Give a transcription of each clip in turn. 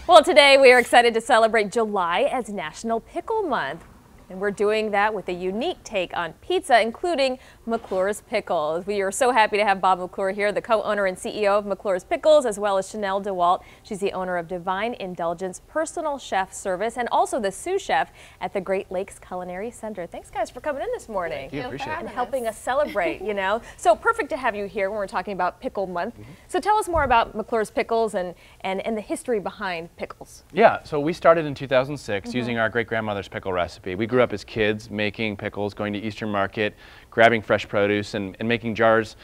Well, today we are excited to celebrate July as National Pickle Month. And we're doing that with a unique take on pizza, including McClure's Pickles. We are so happy to have Bob McClure here, the co-owner and CEO of McClure's Pickles, as well as Chanel DeWalt. She's the owner of Divine Indulgence Personal Chef Service and also the sous chef at the Great Lakes Culinary Center. Thanks, guys, for coming in this morning. Thank you. Appreciate it. And helping us celebrate, you know. So perfect to have you here when we're talking about Pickle Month. So tell us more about McClure's Pickles and the history behind pickles. Yeah, so we started in 2006 using our great-grandmother's pickle recipe. We grew up as kids making pickles, going to Eastern Market, grabbing fresh produce and making jars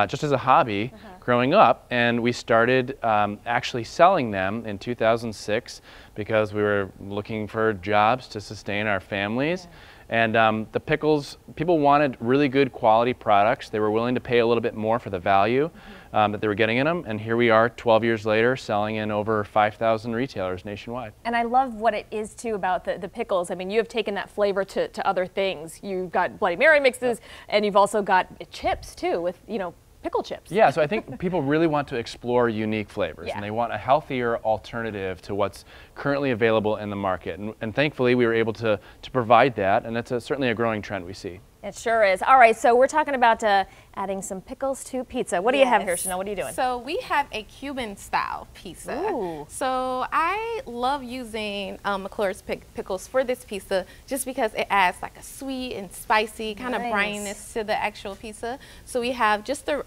just as a hobby growing up. And we started actually selling them in 2006 because we were looking for jobs to sustain our families. And the pickles, people wanted really good quality products. They were willing to pay a little bit more for the value that they were getting in them. And here we are 12 years later selling in over 5,000 retailers nationwide. And I love what it is too about the pickles. I mean, you have taken that flavor to other things. You've got Bloody Mary mixes and you've also got chips too with, you know, pickle chips. Yeah, so I think people really want to explore unique flavors and they want a healthier alternative to what's currently available in the market. And thankfully we were able to provide that, and that's certainly a growing trend we see. It sure is. All right, so we're talking about adding some pickles to pizza. What do you have here, Chanel? What are you doing? So we have a Cuban style pizza. Ooh. So I love using McClure's pickles for this pizza just because it adds like a sweet and spicy kind of brininess to the actual pizza. So we have just the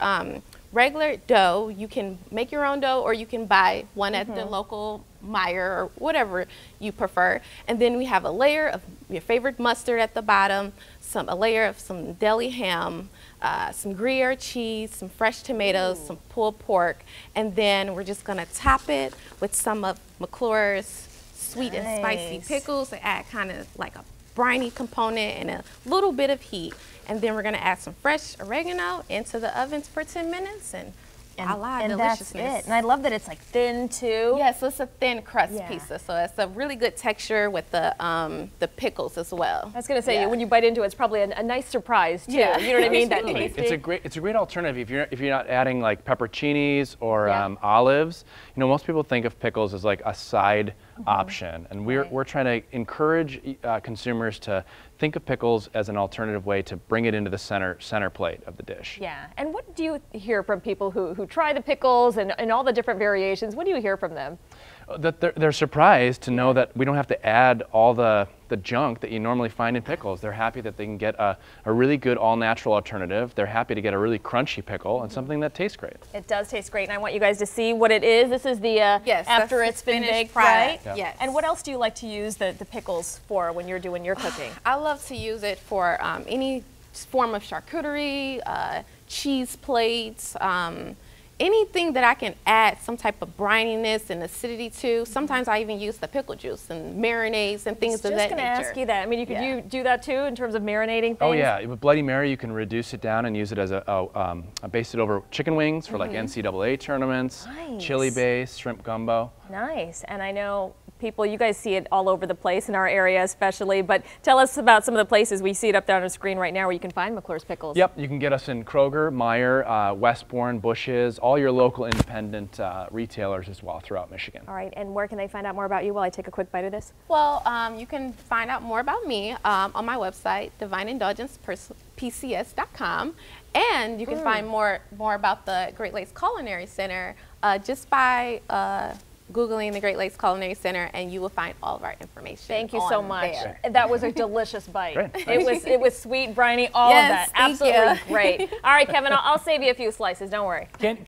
regular dough. You can make your own dough or you can buy one at the local Meyer or whatever you prefer. And then we have a layer of your favorite mustard at the bottom, a layer of some deli ham, some Gruyere cheese, some fresh tomatoes, some pulled pork, and then we're just gonna top it with some of McClure's sweet and spicy pickles to add kind of like a briny component and a little bit of heat. And then we're gonna add some fresh oregano into the ovens for 10 minutes and voila, deliciousness. That's it. And I love that it's like thin too. Yeah, so it's a thin crust pizza. So it's a really good texture with the pickles as well. I was gonna say when you bite into it, it's probably a nice surprise too. Yeah. You know what I mean? That Absolutely. tasty. It's a great alternative if you're not adding like pepperoncinis or olives. You know, most people think of pickles as like a side option, and we're trying to encourage consumers to think of pickles as an alternative way to bring it into the center plate of the dish. Yeah, and what do you hear from people who try the pickles and all the different variations? What do you hear from them? That they're surprised to know that we don't have to add all the junk that you normally find in pickles. They're happy that they can get a really good all-natural alternative. They're happy to get a really crunchy pickle and something that tastes great. It does taste great, and I want you guys to see what it is. This is the after it's been baked, right? Yes. And what else do you like to use the pickles for when you're doing your cooking? I love to use it for any form of charcuterie, cheese plates, anything that I can add some type of brininess and acidity to. Sometimes I even use the pickle juice and marinades and things of that nature. I was just going to ask you that. I mean, you do that too in terms of marinating things? Oh yeah, with Bloody Mary you can reduce it down and use it as a base it over chicken wings for like NCAA tournaments, chili base, shrimp gumbo. Nice, and I know people, you guys see it all over the place in our area especially, but tell us about some of the places. We see it up there on the screen right now where you can find McClure's Pickles. Yep, you can get us in Kroger, Meyer, Westbourne, Bush's, all your local independent retailers as well throughout Michigan. All right, and where can they find out more about you while I take a quick bite of this? Well, you can find out more about me on my website, divineindulgencepcs.com, and you can find more about the Great Lakes Culinary Center just by Googling the Great Lakes Culinary Center, and you will find all of our information. Thank you so much. There. That was a delicious bite. Great. It was sweet, briny, all of that. Thank Absolutely you. great. All right, Kevin, I'll save you a few slices. Don't worry. Can